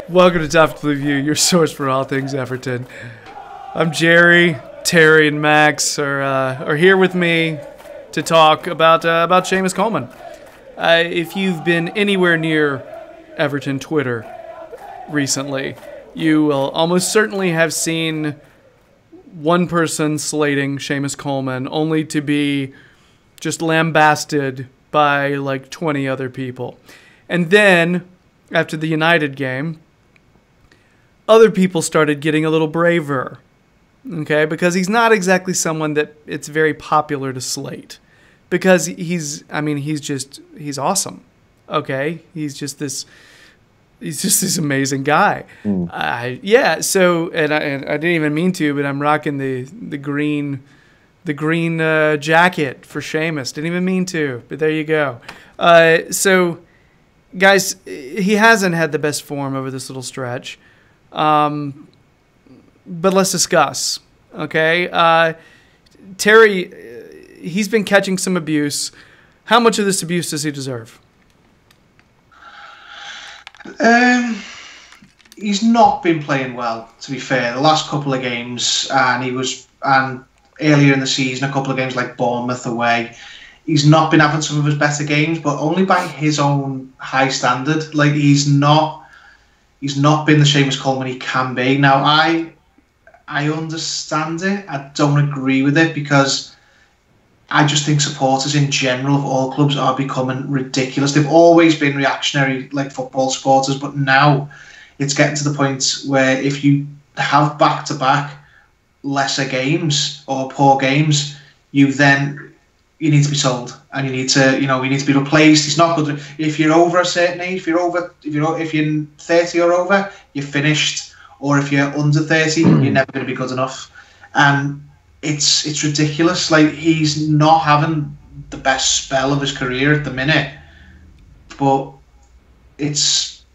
Welcome to Toffee Review, your source for all things Everton. I'm Gerry, Terry, and Max are here with me to talk about Seamus Coleman. If you've been anywhere near Everton Twitter recently, you will almost certainly have seen one person slating Seamus Coleman, only to be just lambasted by like 20 other people. And then, after the United game, other people started getting a little braver, okay? Because he's not exactly someone that it's very popular to slate. Because he's awesome, okay? He's just this amazing guy. So, and I didn't even mean to, but I'm rocking the green jacket for Seamus. Didn't even mean to, but there you go. So, guys, he hasn't had the best form over this little stretch. But let's discuss, okay? Terry, he's been catching some abuse. How much of this abuse does he deserve? He's not been playing well, to be fair. The last couple of games, and earlier in the season, a couple of games like Bournemouth away, he's not been having some of his better games, but only by his own high standard. Like, he's not been the Seamus Coleman he can be. Now, I understand it. I don't agree with it, because I just think supporters in general of all clubs are becoming ridiculous. They've always been reactionary, like football supporters, but now it's getting to the point where if you have back-to-back lesser games or poor games, you need to be sold, and you need to be replaced. He's not good. If you're over a certain age, if you're 30 or over, you're finished. Or if you're under 30, you're never going to be good enough. And it's ridiculous. Like, he's not having the best spell of his career at the minute, but it's,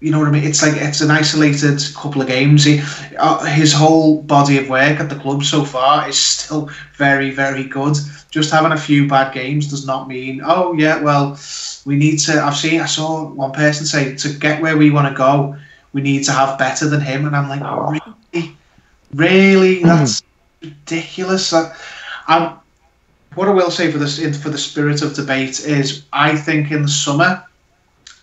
you know what I mean? It's like, it's an isolated couple of games. His whole body of work at the club so far is still very, very good. Just having a few bad games does not mean, oh yeah, well, we need to. I saw one person say, to get where we want to go, we need to have better than him, and I'm like, really, that's ridiculous. What I will say for the spirit of debate is, I think in the summer,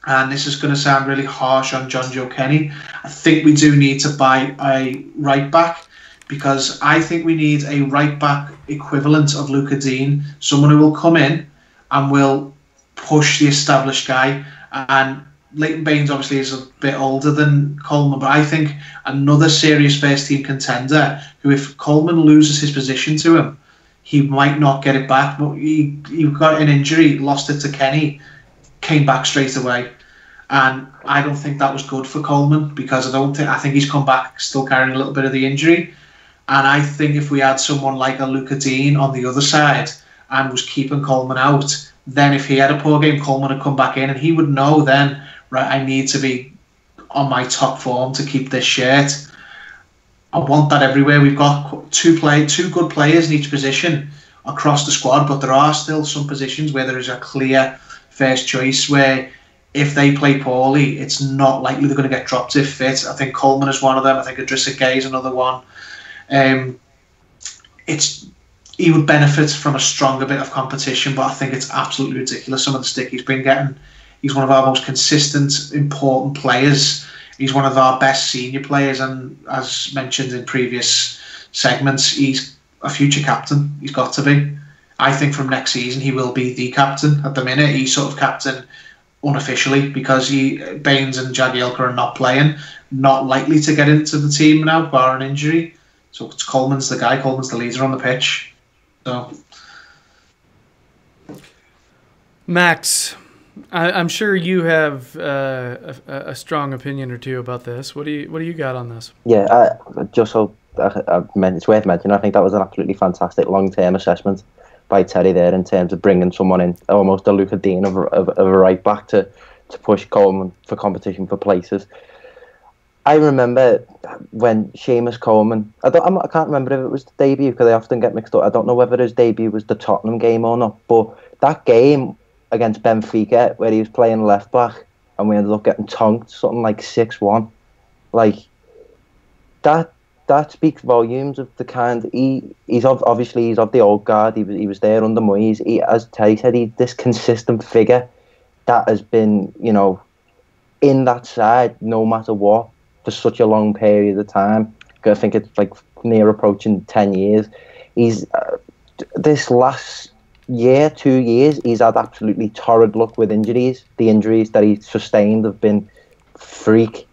and this is going to sound really harsh on John Joe Kenny, I think we do need to buy a right back, because I think we need a right back equivalent of Luca Dean, someone who will come in and will push the established guy. And Leighton Baines obviously is a bit older than Coleman, but I think another serious first team contender who, if Coleman loses his position to him, he might not get it back. But he got an injury, lost it to Kenny, came back straight away. And I don't think that was good for Coleman, because I think he's come back still carrying a little bit of the injury. And I think if we had someone like a Luca Dean on the other side and was keeping Coleman out, then if he had a poor game, Coleman would come back in, and he would know then, right, I need to be on my top form to keep this shirt. I want that everywhere. We've got two good players in each position across the squad, but there are still some positions where there is a clear first choice where if they play poorly, it's not likely they're going to get dropped if fit. I think Coleman is one of them. I think Idrissa Gueye is another one. He would benefit from a stronger bit of competition, but I think it's absolutely ridiculous some of the stick he's been getting. He's one of our most consistent, important players. He's one of our best senior players, and as mentioned in previous segments, he's a future captain. He's got to be. I think from next season he will be the captain. At the minute, he's sort of captain unofficially, because Baines and Jagielka are not playing, not likely to get into the team now, bar an injury. So Coleman's the guy. Coleman's the leader on the pitch. So, Max, I'm sure you have a strong opinion or two about this. What do you got on this? Yeah, it's worth mentioning. I think that was an absolutely fantastic long-term assessment by Terry there, in terms of bringing someone in, almost a Luca Dean of a right back to push Coleman for competition for places. I remember when Seamus Coleman, I can't remember if it was the debut, because I often get mixed up. I don't know whether his debut was the Tottenham game or not, but that game against Benfica, where he was playing left back, and we ended up getting tonked, something like 6-1. Like that speaks volumes of the kind. Obviously he's of the old guard. He was there under Moyes. As Terry said, he's this consistent figure that has been, in that side no matter what for such a long period of time. I think it's like near approaching 10 years. He's this last year, 2 years, he's had absolutely torrid luck with injuries. The injuries that he's sustained have been freak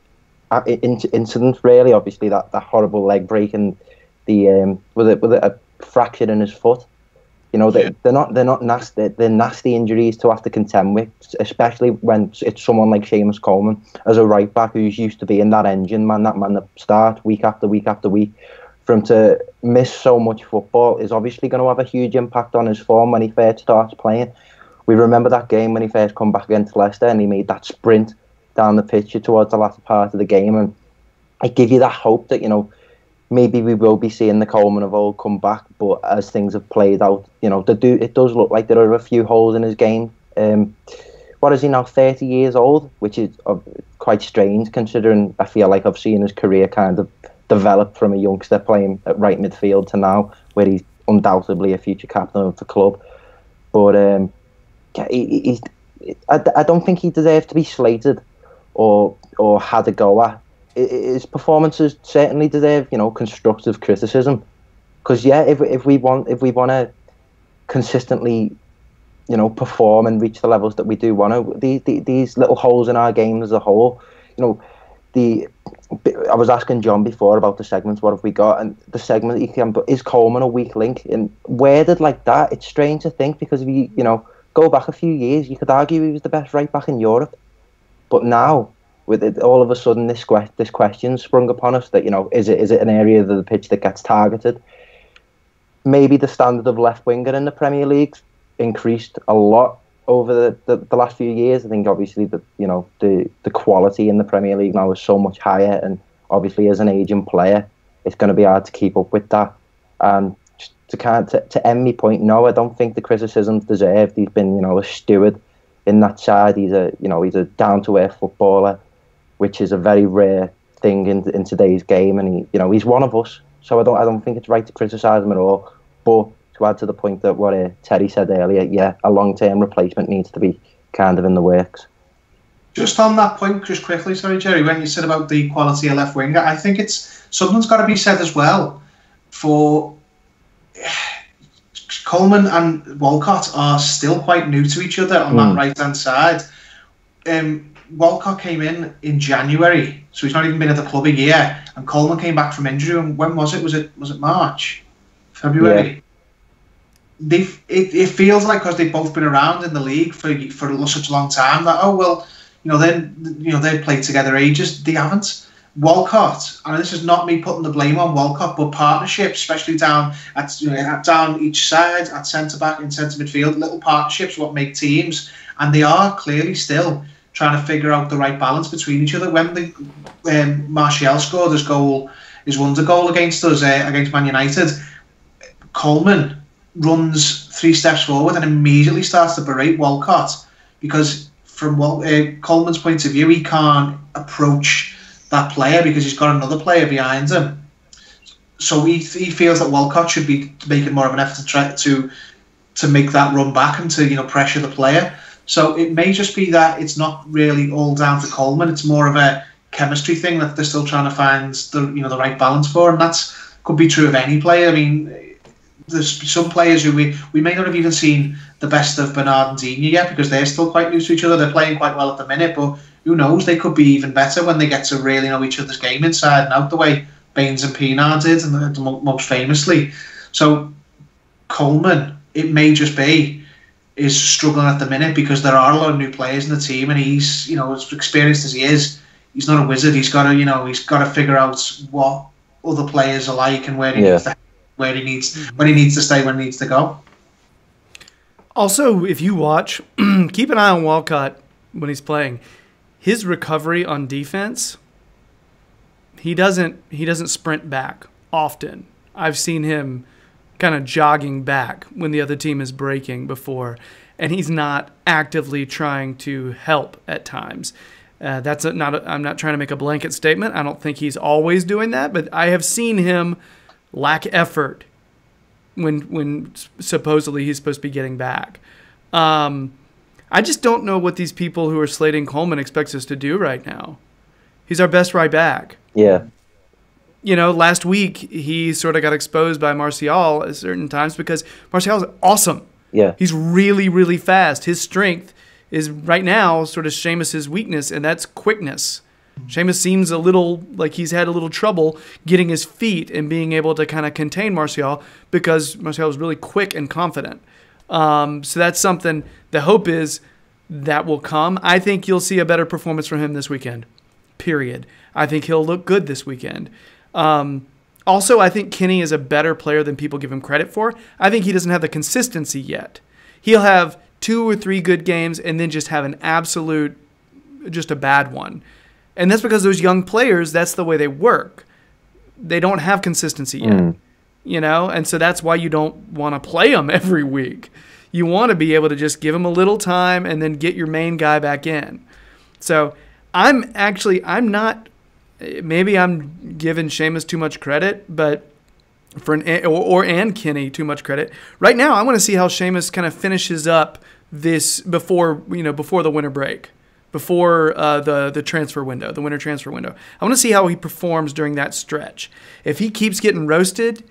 incidents, really. Obviously, that horrible leg break and the with a fracture in his foot. They're not nasty. They're nasty injuries to have to contend with, especially when it's someone like Seamus Coleman as a right back who's used to being that engine man, that start week after week after week. For him to miss so much football is obviously going to have a huge impact on his form when he first starts playing. We remember that game when he first come back against Leicester and he made that sprint down the pitch towards the latter part of the game, and it gives you that hope that maybe we will be seeing the Coleman of old come back. But as things have played out, it does look like there are a few holes in his game. What is he now, 30 years old, which is quite strange considering I feel like I've seen his career kind of develop from a youngster playing at right midfield to now, where he's undoubtedly a future captain of the club. But I don't think he deserves to be slated or had a go at. His performances certainly deserve, constructive criticism. Because if we want to consistently, perform and reach the levels that we do want to, these little holes in our game as a whole, I was asking John before about the segments, what have we got, and the segment is Coleman a weak link? And worded like that, it's strange to think, because if you go back a few years, you could argue he was the best right back in Europe. But now, with it, all of a sudden this question sprung upon us that is it an area of the pitch that gets targeted? Maybe the standard of left winger in the Premier League increased a lot over the last few years. I think obviously the quality in the Premier League now is so much higher, and obviously as an aging player, it's going to be hard to keep up with that. And to end me point, no, I don't think the criticism's deserved. He's been a steward in that side. He's a down to earth footballer, which is a very rare thing in today's game, and he's one of us. So I don't think it's right to criticise him at all. But to add to the point that what Terry said earlier, a long-term replacement needs to be kind of in the works. Just on that point, just quickly, sorry, Gerry, when you said about the quality of left winger, I think something's got to be said as well for Coleman and Walcott are still quite new to each other on that right-hand side. Walcott came in January, so he's not even been at the club a year, and Coleman came back from injury. And when was it? Was it March? February? Yeah. It feels like, because they've both been around in the league for such a long time, that they've played together ages. They haven't. Walcott, and this is not me putting the blame on Walcott, but partnerships, especially down each side, at centre back and centre midfield, little partnerships what make teams, and they are clearly still trying to figure out the right balance between each other. When Martial scored his wonder goal against us, against Man United, Coleman runs 3 steps forward and immediately starts to berate Walcott, because from Coleman's point of view, he can't approach that player because he's got another player behind him. So he feels that Walcott should be making more of an effort to try to make that run back and to pressure the player. So it may just be that it's not really all down to Coleman. It's more of a chemistry thing that they're still trying to find the right balance for, and that could be true of any player. I mean, there's some players who we may not have even seen the best of Bernard and Digne yet, because they're still quite new to each other. They're playing quite well at the minute, but who knows? They could be even better when they get to really know each other's game inside and out, the way Baines and Pienaar did, and most famously. So Coleman, it may just be, is struggling at the minute because there are a lot of new players in the team, and he's, as experienced as he is, he's not a wizard. He's got to figure out what other players are like and where he needs to, when he needs to stay, when he needs to go. Also, if you watch, keep an eye on Walcott when he's playing. His recovery on defense, he doesn't sprint back often. I've seen him kind of jogging back when the other team is breaking before, and he's not actively trying to help at times. I'm not trying to make a blanket statement. I don't think he's always doing that, but I have seen him lack effort when supposedly he's supposed to be getting back. I just don't know what these people who are slating Coleman expects us to do right now. He's our best right back. Yeah. Last week he sort of got exposed by Martial at certain times because Martial is awesome. Yeah. He's really, really fast. His strength is right now sort of Seamus's weakness, and that's quickness. Seamus seems a little like he's had a little trouble getting his feet and being able to kind of contain Martial because Martial is really quick and confident. So that's something, the hope is that will come. I think you'll see a better performance from him this weekend, period. I think he'll look good this weekend. Also, I think Kenny is a better player than people give him credit for. I think he doesn't have the consistency yet. He'll have 2 or 3 good games and then just have an absolute, just a bad one. And that's because those young players, that's the way they work. They don't have consistency yet, and so that's why you don't want to play them every week. You want to be able to just give them a little time and then get your main guy back in. So I'm not, maybe I'm giving Seamus too much credit, but and Kenny too much credit. Right now, I want to see how Seamus kind of finishes up this before the winter break, before the transfer window, the winter transfer window. I want to see how he performs during that stretch. If he keeps getting roasted,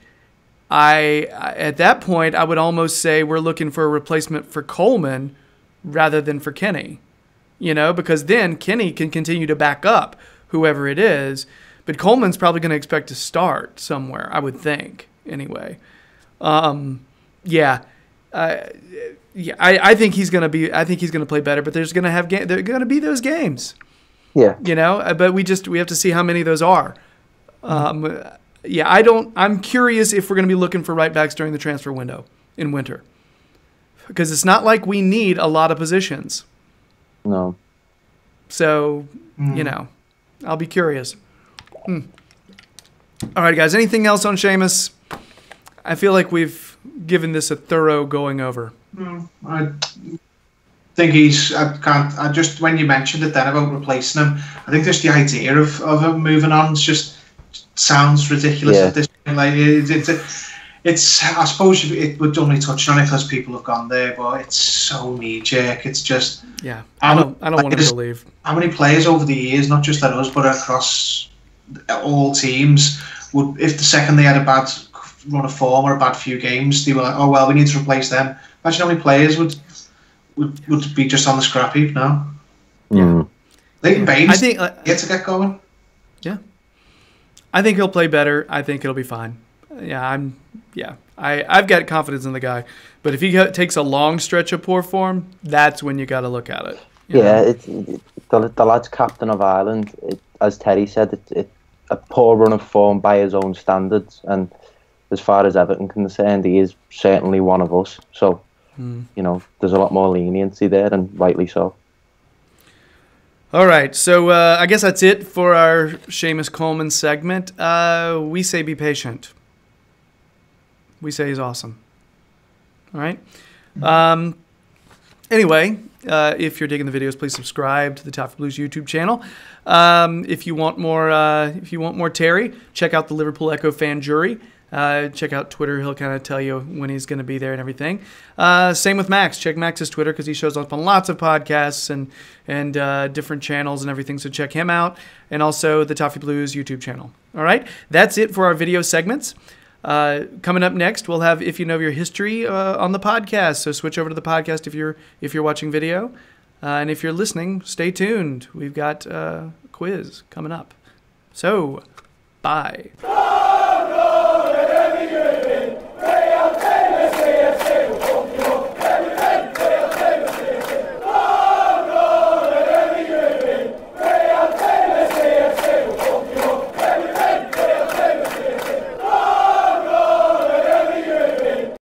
at that point I would almost say we're looking for a replacement for Coleman rather than for Kenny, because then Kenny can continue to back up whoever it is, but Coleman's probably going to expect to start somewhere, I would think, anyway. I think he's going to play better, but there's going to be those games. Yeah. But we have to see how many of those are. I'm curious if we're going to be looking for right backs during the transfer window in winter. Because it's not like we need a lot of positions. No. So, I'll be curious. All right, guys. Anything else on Seamus? I feel like we've given this a thorough going over. I think when you mentioned it then about replacing him, I think just the idea of him moving on just sounds ridiculous at this point. Like it's I suppose we're only touching on it because people have gone there, but it's so knee-jerk. It's just I don't want to believe how many players over the years, not just at us but across all teams, would, if the second they had a bad run of form or a bad few games, they were like, oh well, we need to replace them. Imagine how many players would be just on the scrap heap now. Leighton Baines yet to get going. Yeah, I think he'll play better. I think it'll be fine. I've got confidence in the guy, but if he takes a long stretch of poor form, that's when you got to look at it. The lad's captain of Ireland. As Terry said, it's a poor run of form by his own standards, and as far as Everton concerned, he is certainly one of us. So, there's a lot more leniency there, and rightly so. All right, so I guess that's it for our Seamus Coleman segment. We say be patient. We say he's awesome. All right. Anyway, if you're digging the videos, please subscribe to the Toffee Blues YouTube channel. If you want more Terry, check out the Liverpool Echo fan Gerry. Check out Twitter. He'll kind of tell you when he's going to be there and everything. Same with Max. Check Max's Twitter because he shows up on lots of podcasts and different channels and everything. So check him out. And also the Toffee Blues YouTube channel. All right. That's it for our video segments. Coming up next, we'll have If You Know Your History on the podcast. So switch over to the podcast if you're watching video. And if you're listening, stay tuned. We've got a quiz coming up. So, bye.